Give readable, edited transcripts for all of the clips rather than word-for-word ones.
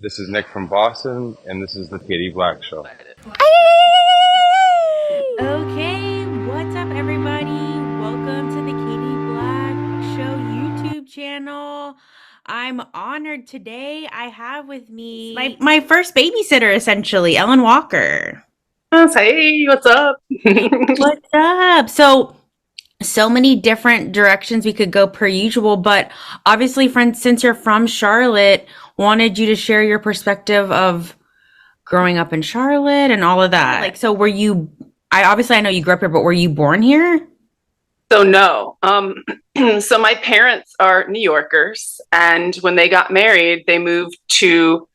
This is Nick from Boston, and this is the Katie Black Show. Okay, what's up, everybody? Welcome to the Katie Black Show YouTube channel. I'm honored today. I have with me my first babysitter, essentially, Ellen Walker. Hey, what's up? What's up? So many different directions we could go per usual, but obviously, friends, since you're from Charlotte, wanted you to share your perspective of growing up in Charlotte and all of that. Like, so were you, I know you grew up here, but were you born here? So no. So my parents are New Yorkers, and when they got married, they moved to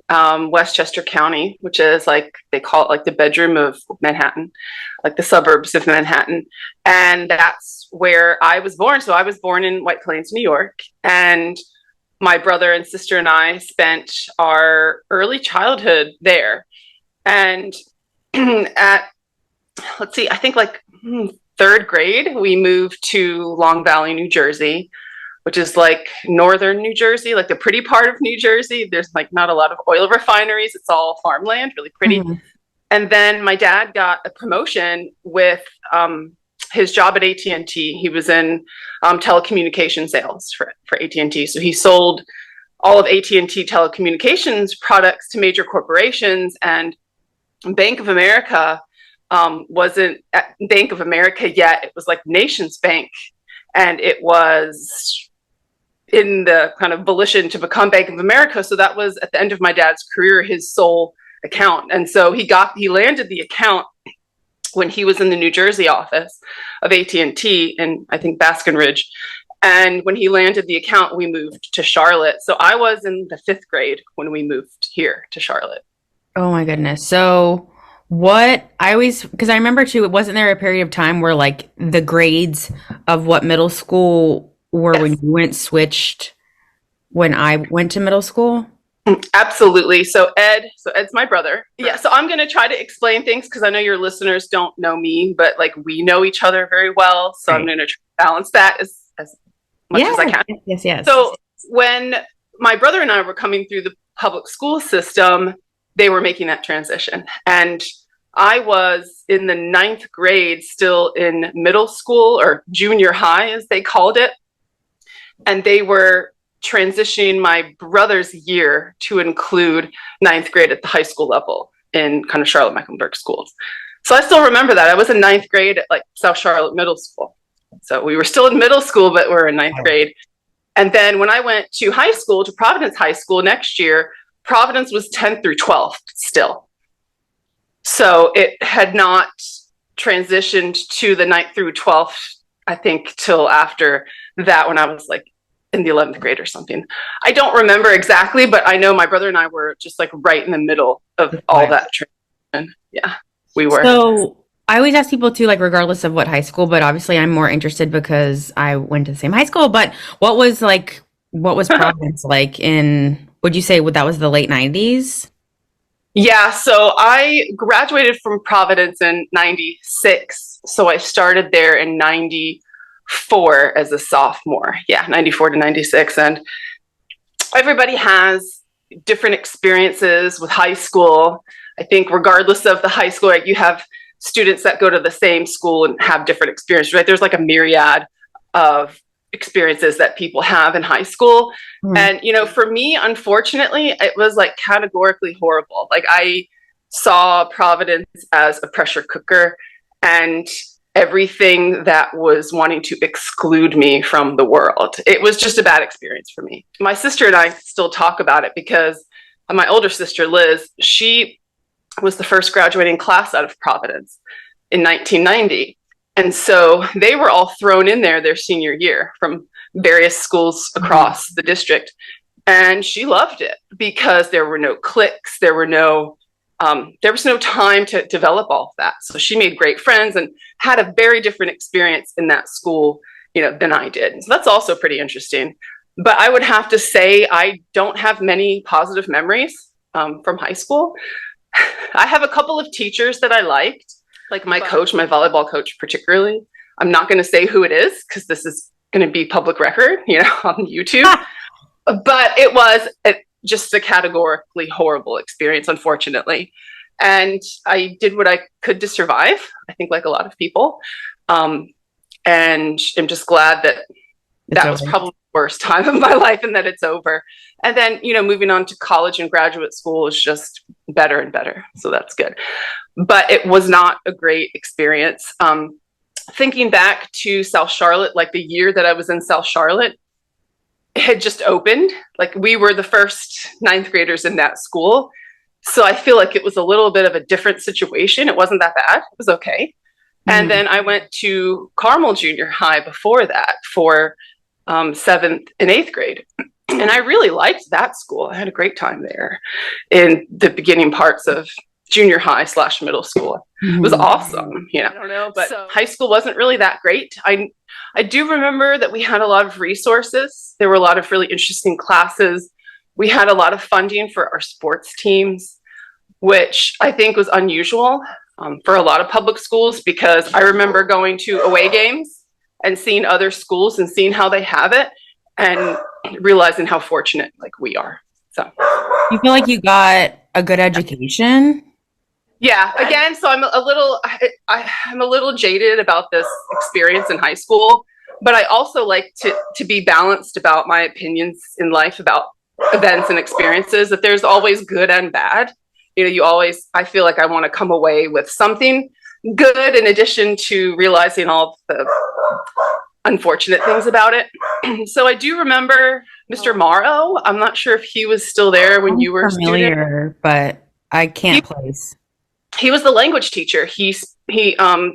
Westchester County, which is like they call it like the bedroom of Manhattan, like the suburbs of Manhattan. And that's where I was born. So I was born in White Plains, New York, and my brother and sister and I spent our early childhood there. And at, let's see, I think like third grade, we moved to Long Valley, New Jersey, which is like northern New Jersey, like the pretty part of New Jersey. There's like not a lot of oil refineries. It's all farmland, really pretty. Mm-hmm. And then my dad got a promotion with his job at AT&T. He was in telecommunication sales for AT&T. So he sold all of AT&T telecommunications products to major corporations, and Bank of America wasn't at Bank of America yet. It was like Nations Bank, and it was in the kind of volition to become Bank of America. So that was at the end of my dad's career, his sole account. And so he landed the account when he was in the New Jersey office of AT&T in, I think, Baskin Ridge. And when he landed the account, we moved to Charlotte. So I was in the 5th grade when we moved here to Charlotte. Oh my goodness. So because I remember too, wasn't there a period of time where like the grades of what middle school were when you switched when I went to middle school? Absolutely. So Ed's my brother. Yeah. So I'm going to try to explain things because I know your listeners don't know me, but like we know each other very well. So right. I'm going to balance that as much as I can. Yes. So when my brother and I were coming through the public school system, they were making that transition. And I was in the 9th grade, still in middle school or junior high, as they called it. And they were transitioning my brother's year to include 9th grade at the high school level in kind of Charlotte-Mecklenburg schools. So I still remember that. I was in 9th grade at like South Charlotte Middle School. So we were still in middle school, but we're in 9th grade. And then when I went to high school, to Providence High School next year, Providence was 10th through 12th still. So it had not transitioned to the 9th through 12th, I think, till after that, when I was like in the 11th grade or something. I don't remember exactly, but I know my brother and I were just like right in the middle of all that transition. Yeah, we were. So I always ask people to, like, regardless of what high school, but obviously I'm more interested because I went to the same high school, but what was Providence like in, would you say that was the late 90s? Yeah, so I graduated from Providence in 96. So I started there in 94 as a sophomore. Yeah, 94 to 96. And everybody has different experiences with high school. I think regardless of the high school, right, you have students that go to the same school and have different experiences, right? There's like a myriad of experiences that people have in high school. Mm-hmm. And, you know, for me, unfortunately, it was like categorically horrible. Like I saw Providence as a pressure cooker, and everything that was wanting to exclude me from the world. It was just a bad experience for me. My sister and I still talk about it because my older sister, Liz, she was the first graduating class out of Providence in 1990. And so they were all thrown in there their senior year from various schools across the district. And she loved it because there were no cliques, there was no time to develop all of that. So she made great friends and had a very different experience in that school, you know, than I did. So that's also pretty interesting. But I would have to say I don't have many positive memories from high school. I have a couple of teachers that I liked, like my coach, my volleyball coach particularly. I'm not going to say who it is because this is going to be public record, you know, on YouTube. But it was just a categorically horrible experience, unfortunately. And I did what I could to survive, I think, like a lot of people. And I'm just glad that that was probably the worst time of my life and that it's over. And then, moving on to college and graduate school is just better and better. So that's good. But it was not a great experience. Thinking back to South Charlotte, like the year that I was in South Charlotte, it had just opened. Like we were the first ninth graders in that school. So I feel like it was a little bit of a different situation. It wasn't that bad. It was okay. And then I went to Carmel Junior High before that for 7th and 8th grade. And I really liked that school. I had a great time there in the beginning parts of junior high / middle school. It was awesome. I don't know, but high school wasn't really that great. I do remember that we had a lot of resources. There were a lot of really interesting classes. We had a lot of funding for our sports teams, which I think was unusual for a lot of public schools, because I remember going to away games and seeing other schools and seeing how they have it and realizing how fortunate like we are. So you feel like you got a good education? Yeah, again, so I'm a little jaded about this experience in high school, but I also like to be balanced about my opinions in life about events and experiences, that there's always good and bad. I feel like I want to come away with something good in addition to realizing all the unfortunate things about it. So I do remember Mr. Morrow. I'm not sure if he was still there when you were familiar, a student. But I can't place. He was the language teacher. He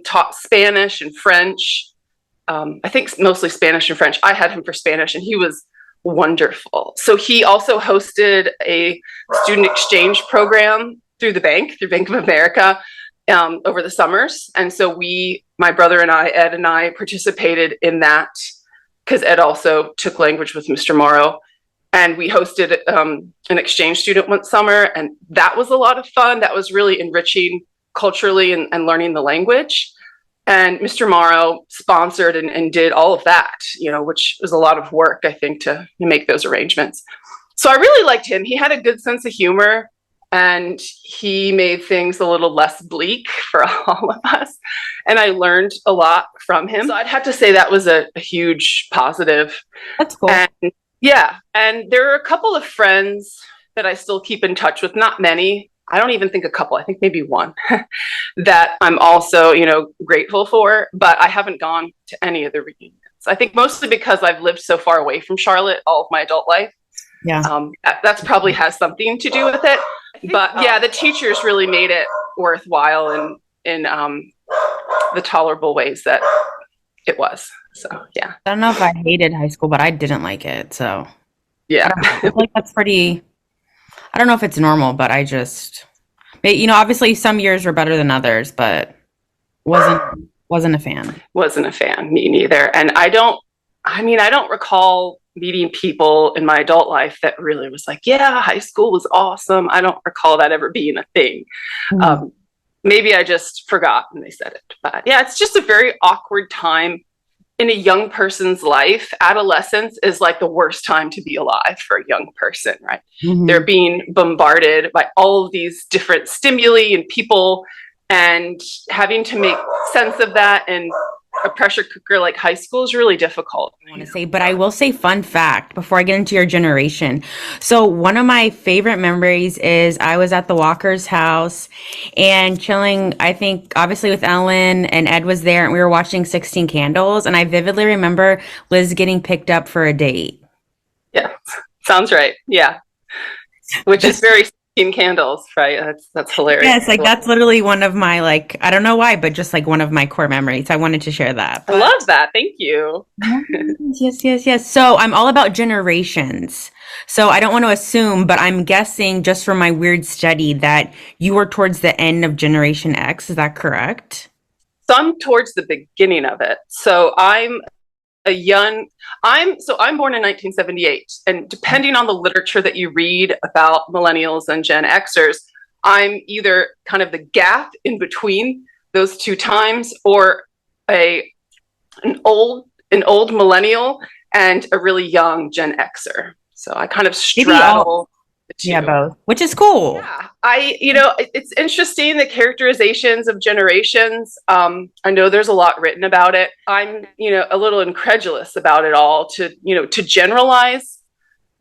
taught Spanish and French. I think mostly Spanish and French. I had him for Spanish, and he was wonderful. So he also hosted a student exchange program through Bank of America, over the summers. And so my brother and Ed and I participated in that, because Ed also took language with Mr. Morrow. And we hosted an exchange student one summer, and that was a lot of fun. That was really enriching culturally and learning the language. And Mr. Morrow sponsored and did all of that, which was a lot of work, I think, to make those arrangements. So I really liked him. He had a good sense of humor, and he made things a little less bleak for all of us. And I learned a lot from him. So I'd have to say that was a huge positive. That's cool. And there are a couple of friends that I still keep in touch with, not many. I don't even think a couple, I think maybe one that I'm also, grateful for, but I haven't gone to any of the reunions. I think mostly because I've lived so far away from Charlotte all of my adult life. Yeah. That's probably has something to do with it. But the teachers really made it worthwhile in the tolerable ways that it was. So, yeah. I don't know if I hated high school, but I didn't like it. So, yeah. I feel like that's pretty, I don't know if it's normal, but I just, obviously some years were better than others, but wasn't a fan. Wasn't a fan, me neither. And I don't recall meeting people in my adult life that really was like, yeah, high school was awesome. I don't recall that ever being a thing. Mm-hmm. Maybe I just forgot when they said it. But yeah, it's just a very awkward time in a young person's life. Adolescence is like the worst time to be alive for a young person, right? Mm-hmm. They're being bombarded by all of these different stimuli and people, and having to make sense of that in a pressure cooker like high school is really difficult. I want to say, but I will say, fun fact before I get into your generation. So one of my favorite memories is I was at the Walker's house and chilling, I think obviously with Ellen, and Ed was there, and we were watching 16 Candles. And I vividly remember Liz getting picked up for a date. Yeah, sounds right. Yeah. Which is very 16 Candles, right? That's hilarious. Yes, that's literally one of my, I don't know why, but just one of my core memories. I wanted to share that. I love that. Thank you. Yes. So I'm all about generations. So I don't want to assume, but I'm guessing just from my weird study that you were towards the end of Generation X. Is that correct? So I'm towards the beginning of it. So I'm born in 1978, and depending on the literature that you read about millennials and Gen Xers, I'm either kind of the gap in between those two times, or an old millennial and a really young Gen Xer. So I kind of straddle. the Yeah, two. both, which is cool. Yeah, it's interesting, the characterizations of generations. I know there's a lot written about it. I'm, a little incredulous about it all to generalize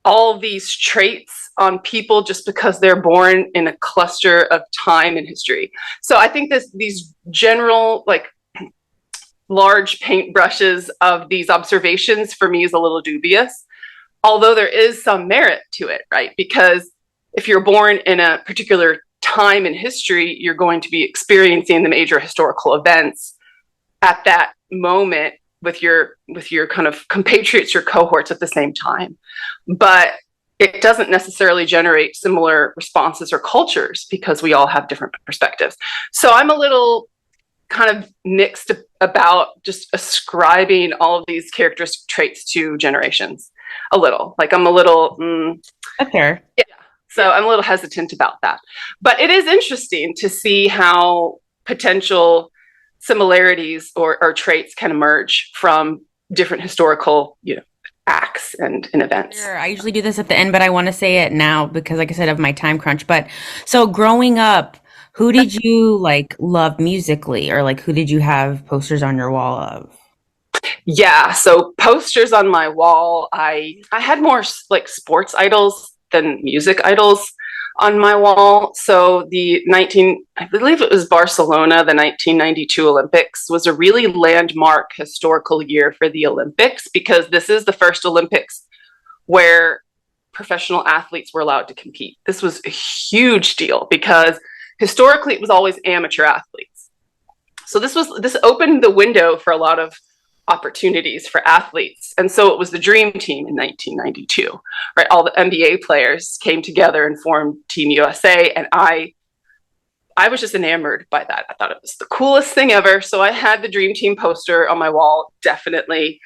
all of these traits on people just because they're born in a cluster of time and history. So I think these general, like, large paintbrushes of these observations for me is a little dubious, although there is some merit to it, right? Because if you're born in a particular time in history, you're going to be experiencing the major historical events at that moment with your kind of compatriots, your cohorts at the same time. But it doesn't necessarily generate similar responses or cultures because we all have different perspectives. So I'm a little kind of mixed about just ascribing all of these characteristic traits to generations. A little, like, I'm a little Okay. yeah, so I'm a little hesitant about that, but it is interesting to see how potential similarities or traits can emerge from different historical acts and events. Sure. I usually do this at the end, but I want to say it now because, like I said, of my time crunch. But so growing up, who did you like love musically, or like who did you have posters on your wall of? Yeah, so posters on my wall, I had more like sports idols than music idols on my wall. So I believe it was Barcelona, the 1992 Olympics was a really landmark historical year for the Olympics because this is the first Olympics where professional athletes were allowed to compete. This was a huge deal because historically it was always amateur athletes. So this opened the window for a lot of opportunities for athletes. And so it was the dream team in 1992, right? All the NBA players came together and formed Team USA. And I was just enamored by that. I thought it was the coolest thing ever. So I had the dream team poster on my wall, definitely.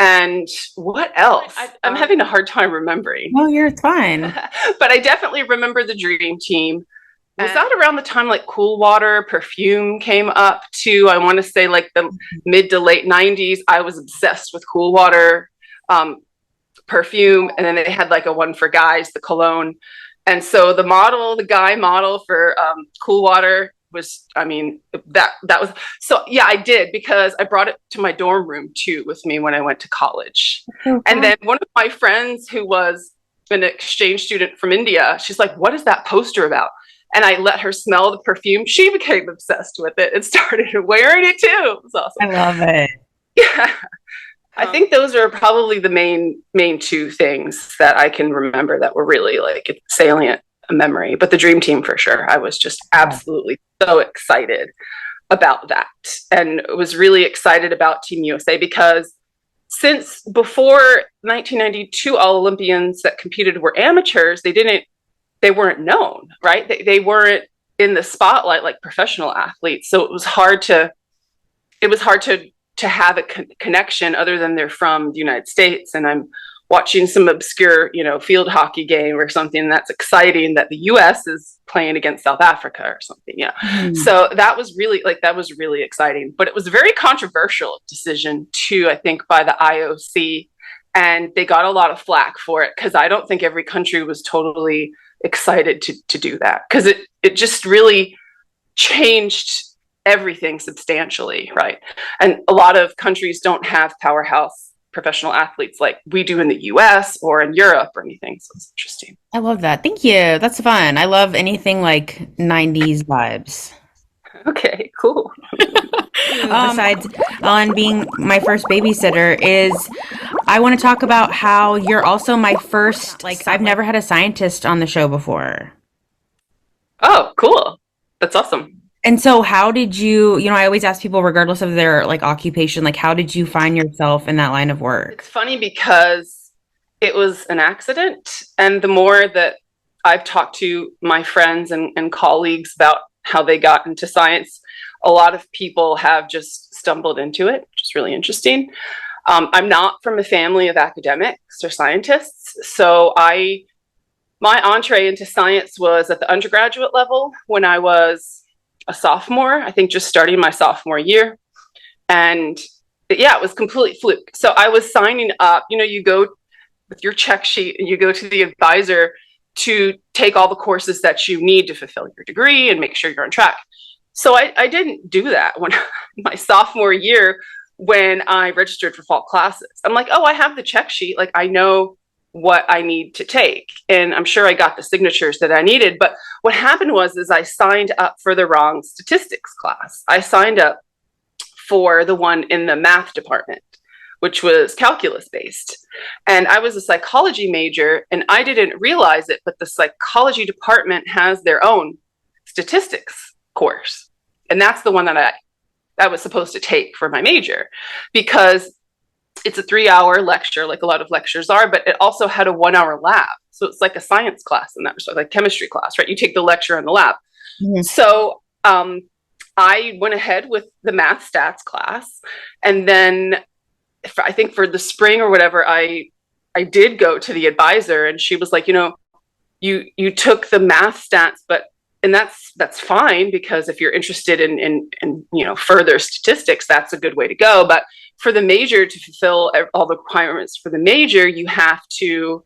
And what else? I'm having a hard time remembering. Oh, you're fine. But I definitely remember the dream team. Was that around the time like Cool Water perfume came up too? I want to say like the mid to late 90s. I was obsessed with Cool Water perfume. And then they had like a one for guys, the cologne. And so the guy model for Cool Water was, that was, so yeah, I did, because I brought it to my dorm room too with me when I went to college. And then one of my friends who was an exchange student from India, she's like, what is that poster about? And I let her smell the perfume. She became obsessed with it and started wearing it too. It was awesome. I love it. Yeah. I think those are probably the main two things that I can remember that were really like a salient memory. But the dream team for sure. I was just absolutely so excited about that. And was really excited about Team USA because since before 1992, all Olympians that competed were amateurs. They weren't known, right? They weren't in the spotlight like professional athletes. So it was hard to have a connection other than they're from the United States. And I'm watching some obscure, field hockey game or something that's exciting that the US is playing against South Africa or something. Yeah. So that was really exciting, but it was a very controversial decision too, I think, by the IOC. And they got a lot of flack for it because I don't think every country was totally excited to do that, because it just really changed everything substantially, right? And a lot of countries don't have powerhouse professional athletes like we do in the US or in Europe or anything. So it's interesting. I love that. Thank you. That's fun. I love anything like 90s vibes. Okay, cool. Besides Ellen being my first babysitter, is I want to talk about how you're also my first, like, I've never had a scientist on the show before. Oh, cool. That's awesome. And so how did you, I always ask people, regardless of their like occupation, like how did you find yourself in that line of work? It's funny because it was an accident. And the more that I've talked to my friends and colleagues about how they got into science, a lot of people have just stumbled into it, which is really interesting. I'm not from a family of academics or scientists, so my entree into science was at the undergraduate level when I was a sophomore, I think just starting my sophomore year. And yeah, it was complete fluke. So I was signing up, you go with your check sheet and you go to the advisor to take all the courses that you need to fulfill your degree and make sure you're on track. So I didn't do that when my sophomore year, when I registered for fall classes. I'm like, oh, I have the check sheet. Like, I know what I need to take. And I'm sure I got the signatures that I needed. But what happened is I signed up for the wrong statistics class. I signed up for the one in the math department, which was calculus based. And I was a psychology major, and I didn't realize it, but the psychology department has their own statistics course. And that's the one that I was supposed to take for my major, because it's a 3-hour lecture, like a lot of lectures are, but it also had a 1-hour lab. So it's like a science class in that respect, like chemistry class, right? You take the lecture and the lab. Mm-hmm. So I went ahead with the math stats class. And then I think for the spring or whatever, I did go to the advisor, and she was like, you took the math stats, and that's fine, because if you're interested in further statistics, that's a good way to go. But for the major, to fulfill all the requirements for the major, you have to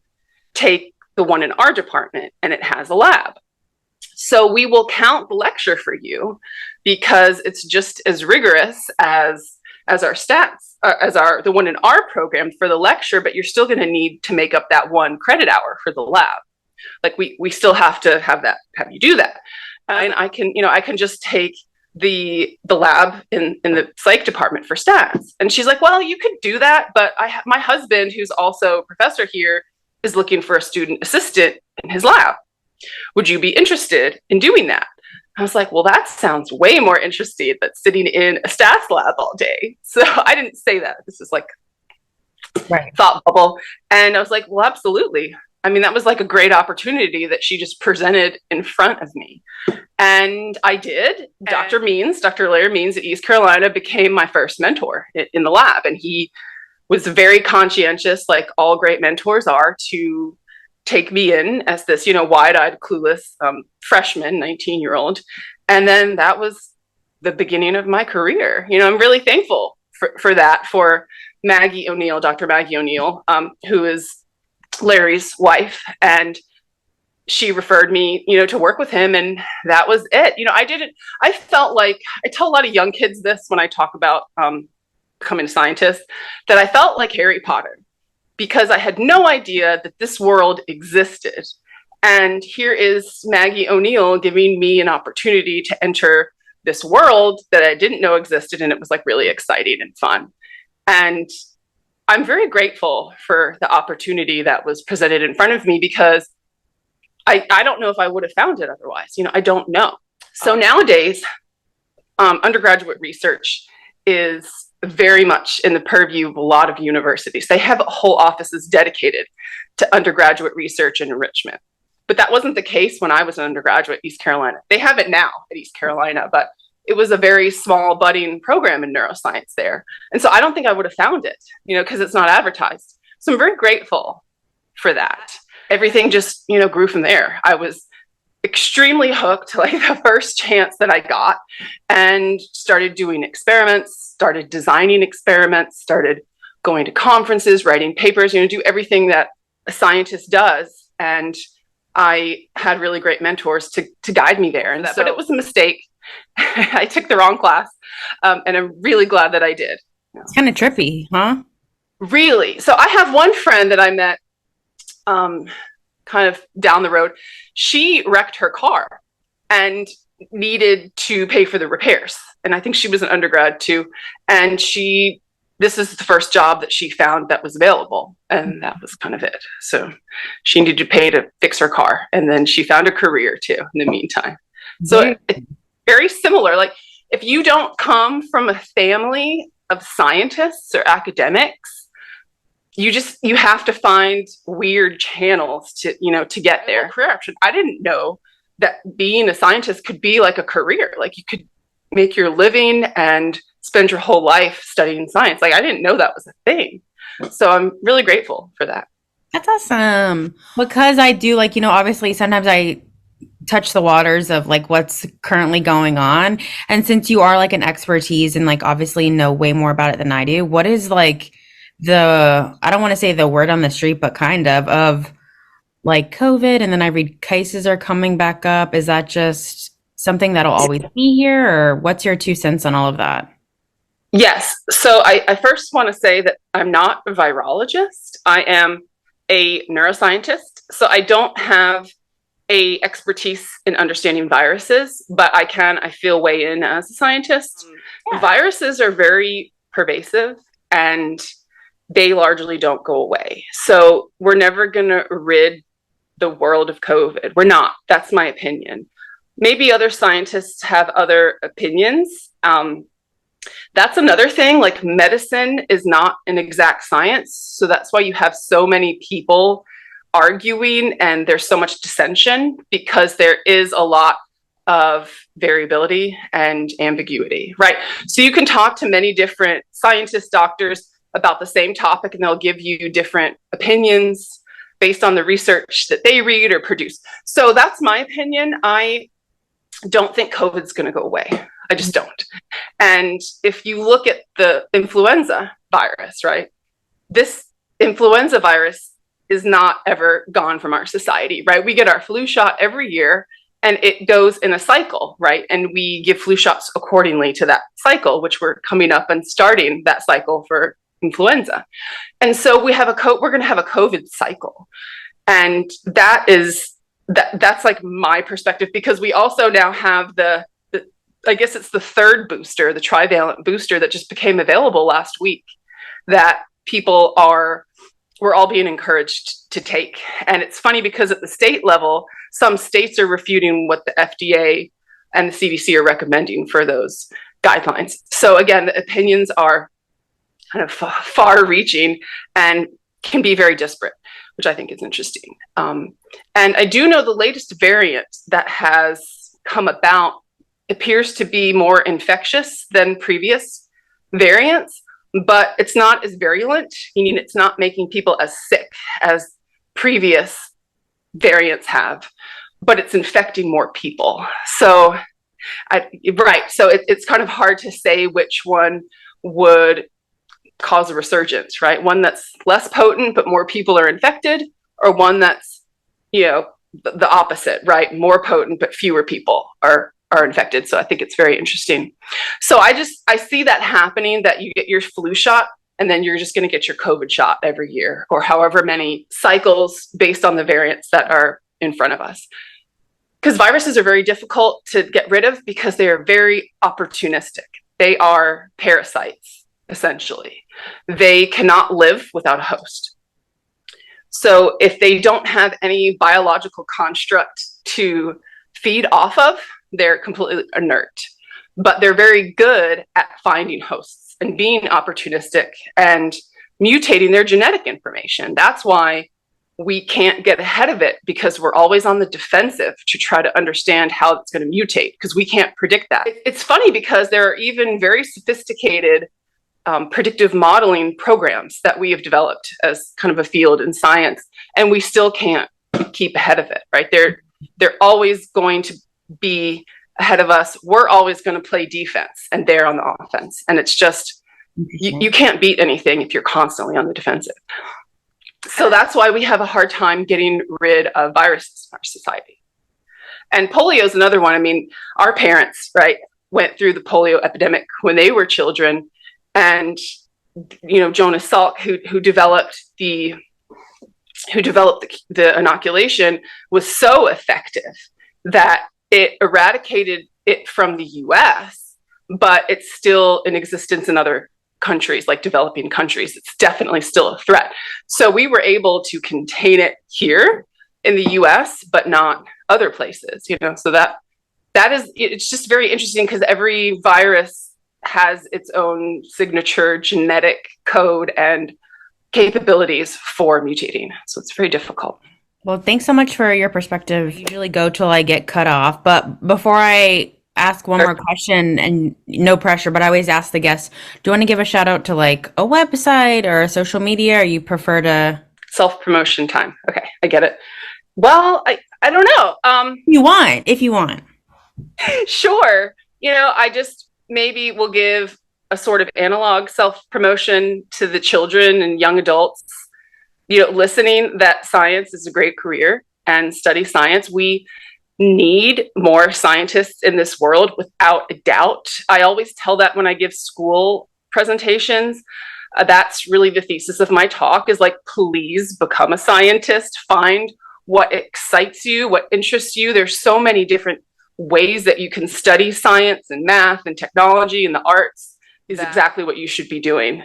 take the one in our department, and it has a lab. So we will count the lecture for you, because it's just as rigorous as our stats, the one in our program for the lecture, but you're still going to need to make up that 1 credit hour for the lab. Like we still have to have you do that. And I can just take the lab in the psych department for stats. And she's like, well, you could do that, but my husband, who's also a professor here, is looking for a student assistant in his lab. Would you be interested in doing that? I was like, well, that sounds way more interesting than sitting in a stats lab all day. So I didn't say that. This is like thought bubble. And I was like, well, absolutely. I mean, that was like a great opportunity that she just presented in front of me. And I did. Dr. Larry Means at East Carolina became my first mentor in the lab. And he was very conscientious, like all great mentors are, to take me in as this, wide-eyed, clueless freshman, 19-year-old. And then that was the beginning of my career. I'm really thankful for that, for Maggie O'Neill, Dr. Maggie O'Neill, who is Larry's wife, and she referred me, to work with him, and that was it. I felt like, I tell a lot of young kids this when I talk about becoming a scientist, that I felt like Harry Potter, because I had no idea that this world existed. And here is Maggie O'Neill giving me an opportunity to enter this world that I didn't know existed, and it was like really exciting and fun. And I'm very grateful for the opportunity that was presented in front of me, because I don't know if I would have found it otherwise. I don't know. So nowadays, undergraduate research is very much in the purview of a lot of universities. They have whole offices dedicated to undergraduate research and enrichment. But that wasn't the case when I was an undergraduate at East Carolina. They have it now at East Carolina, but it was a very small budding program in neuroscience there. And so I don't think I would have found it, because it's not advertised. So I'm very grateful for that. Everything just, grew from there. I was extremely hooked, like the first chance that I got, and started doing experiments, started designing experiments, started going to conferences, writing papers, do everything that a scientist does. And I had really great mentors to guide me there. And but it was a mistake. I took the wrong class, and I'm really glad that I did. It's kind of trippy, huh? Really. So I have one friend that I met kind of down the road. She wrecked her car and needed to pay for the repairs. And I think she was an undergrad too. And this is the first job that she found that was available. And that was kind of it. So she needed to pay to fix her car. And then she found a career too in the meantime. So it's very similar. Like, if you don't come from a family of scientists or academics, you have to find weird channels to get there. Career option. I didn't know that being a scientist could be like a career. Like, you could make your living and spend your whole life studying science. Like, I didn't know that was a thing. So I'm really grateful for that. That's awesome. Because I do, obviously sometimes I touch the waters of like what's currently going on. And since you are like an expertise and like obviously know way more about it than I do, what is like I don't want to say the word on the street, but kind of like COVID, and then I read cases are coming back up. Is that just something that'll always be here, or what's your 2 cents on all of that? Yes. So I first want to say that I'm not a virologist. I am a neuroscientist. So I don't have a expertise in understanding viruses, but I feel, weigh in as a scientist. Yeah. Viruses are very pervasive and they largely don't go away. So we're never going to rid the world of COVID. We're not. That's my opinion. Maybe other scientists have other opinions. That's another thing. Like, medicine is not an exact science. So that's why you have so many people arguing and there's so much dissension, because there is a lot of variability and ambiguity, right? So you can talk to many different scientists, doctors about the same topic, and they'll give you different opinions based on the research that they read or produce. So that's my opinion. I don't think COVID's going to go away. I just don't. And if you look at the influenza virus, right? This influenza virus is not ever gone from our society, right? We get our flu shot every year and it goes in a cycle, right? And we give flu shots accordingly to that cycle, which we're coming up and starting that cycle for influenza. And so we're going to have a COVID cycle. And that's like my perspective, because we also now have I guess it's the third booster, the trivalent booster that just became available last week, that we're all being encouraged to take. And it's funny because at the state level, some states are refuting what the FDA and the CDC are recommending for those guidelines. So again, the opinions are kind of far reaching and can be very disparate, which I think is interesting. And I do know the latest variant that has come about appears to be more infectious than previous variants, but it's not as virulent, meaning it's not making people as sick as previous variants have, but it's infecting more people. So, so it's kind of hard to say which one would cause a resurgence, right? One that's less potent, but more people are infected, or one that's, the opposite, right? More potent, but fewer people are infected. So I think it's very interesting. So I see that happening, that you get your flu shot and then you're just going to get your COVID shot every year, or however many cycles based on the variants that are in front of us. Because viruses are very difficult to get rid of because they are very opportunistic. They are parasites, essentially. They cannot live without a host. So if they don't have any biological construct to feed off of, they're completely inert. But they're very good at finding hosts and being opportunistic and mutating their genetic information. That's why we can't get ahead of it, because we're always on the defensive to try to understand how it's going to mutate, because we can't predict that. It's funny because there are even very sophisticated predictive modeling programs that we have developed as kind of a field in science, and we still can't keep ahead of it, right? They're always going to be ahead of us. We're always going to play defense and they're on the offense. And it's just, you can't beat anything if you're constantly on the defensive. So that's why we have a hard time getting rid of viruses in our society. And polio is another one. I mean, our parents, right, went through the polio epidemic when they were children. And, Jonas Salk, who developed the inoculation, was so effective that it eradicated it from the US, but it's still in existence in other countries, like developing countries. It's definitely still a threat. So we were able to contain it here in the US, but not other places, so it's just very interesting, because every virus has its own signature genetic code and capabilities for mutating. So it's very difficult. Well, thanks so much for your perspective. I usually go till I get cut off, but before I ask one more question, and no pressure, but I always ask the guests, do you want to give a shout out to like a website or a social media, or you prefer to? Self-promotion time. Okay, I get it. Well, I don't know. If you want. Sure. I just maybe will give a sort of analog self-promotion to the children and young adults, listening that science is a great career and study science. We need more scientists in this world without a doubt. I always tell that when I give school presentations. That's really the thesis of my talk, is like, please become a scientist, find what excites you, what interests you. There's so many different ways that you can study science and math and technology and the arts is exactly what you should be doing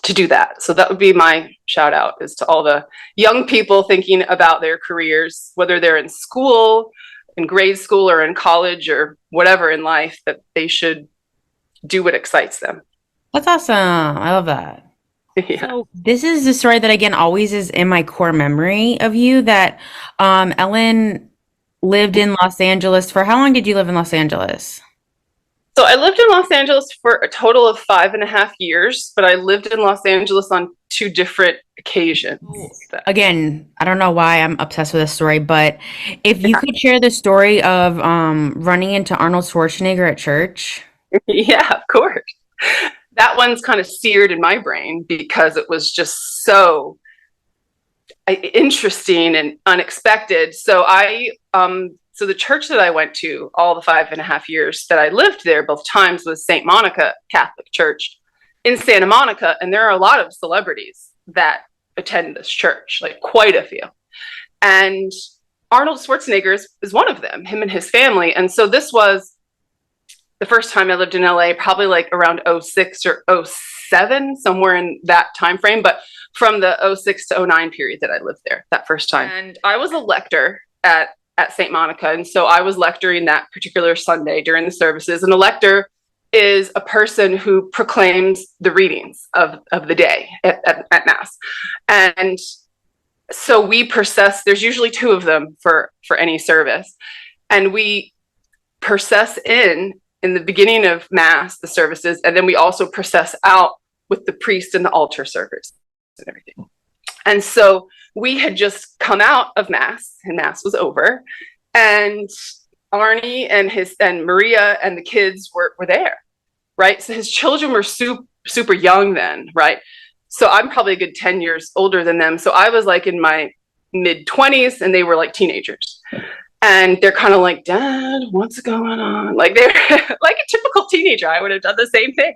to do that. So that would be my shout out, is to all the young people thinking about their careers, whether they're in school, in grade school, or in college, or whatever in life, that they should do what excites them. That's awesome. I love that. Yeah. So this is the story that, again, always is in my core memory of you, that Ellen lived in Los Angeles. For how long did you live in Los Angeles? So I lived in Los Angeles for a total of 5.5 years, but I lived in Los Angeles on 2 different occasions. Again, I don't know why I'm obsessed with this story, but if you could share the story of running into Arnold Schwarzenegger at church. Yeah, of course. That one's kind of seared in my brain because it was just so interesting and unexpected. So so the church that I went to all the 5.5 years that I lived there, both times, was St. Monica Catholic Church in Santa Monica. And there are a lot of celebrities that attend this church, like quite a few. And Arnold Schwarzenegger is one of them, him and his family. And so this was the first time I lived in LA, probably like around 06 or 07, somewhere in that time frame, but from the 06 to 09 period that I lived there that first time. And I was a lector at St. Monica. And so I was lecturing that particular Sunday during the services. And a lector is a person who proclaims the readings of the day at Mass. And so we process, there's usually 2 of them for any service. And we process in the beginning of Mass, the services, and then we also process out with the priest in the altar service and everything. And so we had just come out of Mass, and Mass was over, and Arnie and Maria and the kids were there, right? So his children were super young then, right? So I'm probably a good 10 years older than them. So I was like in my mid-20s, and they were like teenagers. And they're kind of like, Dad, what's going on? Like, they're like a typical teenager. I would have done the same thing.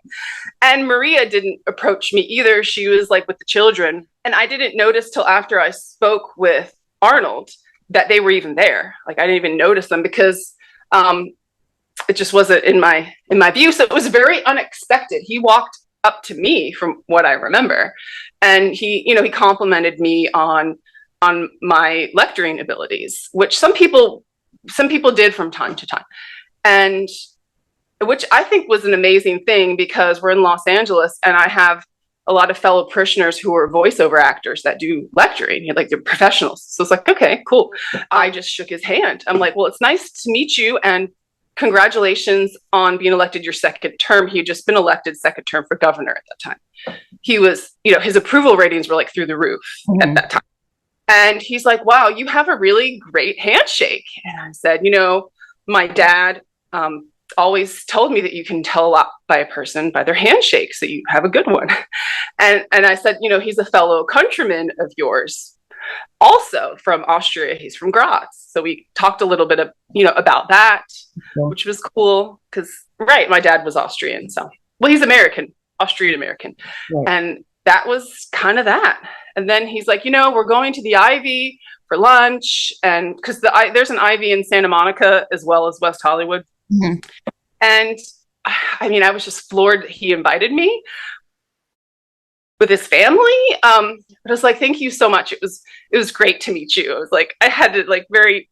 And Maria didn't approach me either. She was like with the children. And I didn't notice till after I spoke with Arnold that they were even there. Like, I didn't even notice them because it just wasn't in my view. So it was very unexpected. He walked up to me, from what I remember, and he complimented me on my lecturing abilities, which some people did from time to time, and which I think was an amazing thing, because we're in Los Angeles and I have a lot of fellow parishioners who are voiceover actors that do lecturing, like they're professionals. So it's like, okay, cool. I just shook his hand. I'm like, well, it's nice to meet you, and congratulations on being elected your 2nd term. He had just been elected 2nd term for governor at that time. He was, his approval ratings were like through the roof at that time. And he's like, wow, you have a really great handshake. And I said, my dad always told me that you can tell a lot by a person by their handshake, so you have a good one. And I said, he's a fellow countryman of yours, also from Austria. He's from Graz. So we talked a little bit of, about that, which was cool because, right, my dad was Austrian. So, well, he's American, Austrian American. Right. And that was kind of that. And then he's like, we're going to the Ivy for lunch. And because there's an Ivy in Santa Monica as well as West Hollywood. Mm-hmm. And I was just floored that he invited me with his family. I was like, thank you so much. It was great to meet you. I was like, I had to very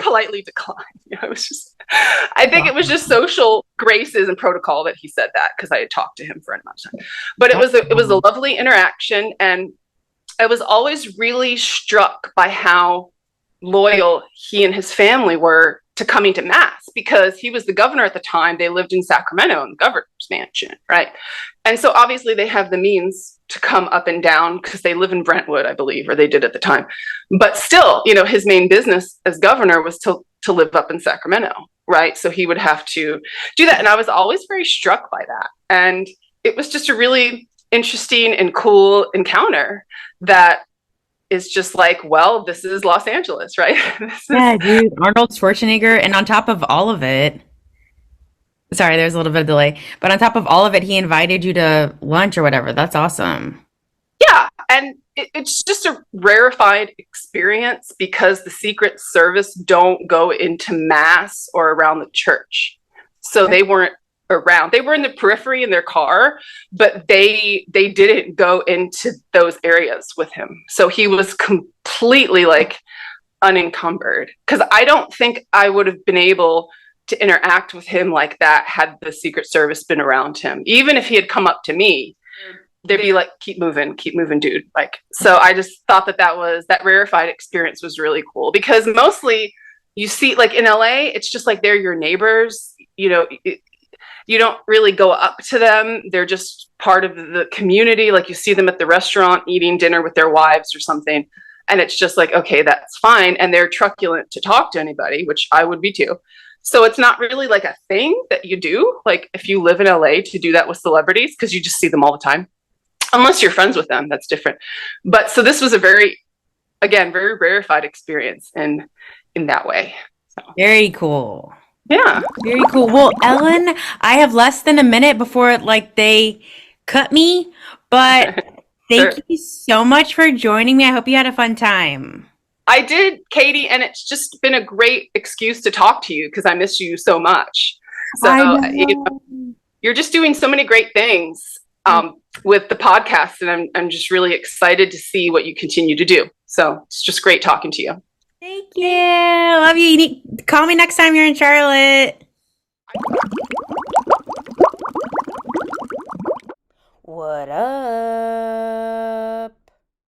politely decline. It was just, I think it was just social graces and protocol that he said that, because I had talked to him for a amount of time. But it was a lovely interaction, and I was always really struck by how loyal he and his family were to coming to Mass, because he was the governor at the time. They lived in Sacramento in the governor's mansion, right? And so obviously they have the means to come up and down because they live in Brentwood, I believe, or they did at the time. But still, his main business as governor was to live up in Sacramento, right? So he would have to do that. And I was always very struck by that. And it was just a really interesting and cool encounter that is just like, well, this is Los Angeles, right? Yeah, dude. Arnold Schwarzenegger. And on top of all of it, sorry, there's a little bit of delay, but on top of all of it, he invited you to lunch or whatever. That's awesome. Yeah, and it's just a rarefied experience because the Secret Service don't go into mass or around the church, so they weren't around. They were in the periphery in their car, but they didn't go into those areas with him. So he was completely like unencumbered, because I don't think I would have been able to interact with him like that had the Secret Service been around him. Even if he had come up to me, they'd be like, keep moving, dude. Like, so I just thought that rarefied experience was really cool, because mostly you see, like in LA, it's just like they're your neighbors, you know. You don't really go up to them. They're just part of the community. Like, you see them at the restaurant eating dinner with their wives or something. And it's just like, okay, that's fine. And they're truculent to talk to anybody, which I would be too. So it's not really like a thing that you do, like if you live in LA, to do that with celebrities, because you just see them all the time. Unless you're friends with them, that's different. But so this was a very rarefied experience in that way. So Very cool. yeah. Very cool. Well, Ellen, I have less than a minute before like they cut me, but Sure. thank you so much for joining me. I hope you had a fun time. I did, Katie, and it's just been a great excuse to talk to you because I miss you so much. So you're just doing so many great things with the podcast, and I'm just really excited to see what you continue to do. So it's just great talking to you. Thank you. Love you. Call me next time you're in Charlotte. What up?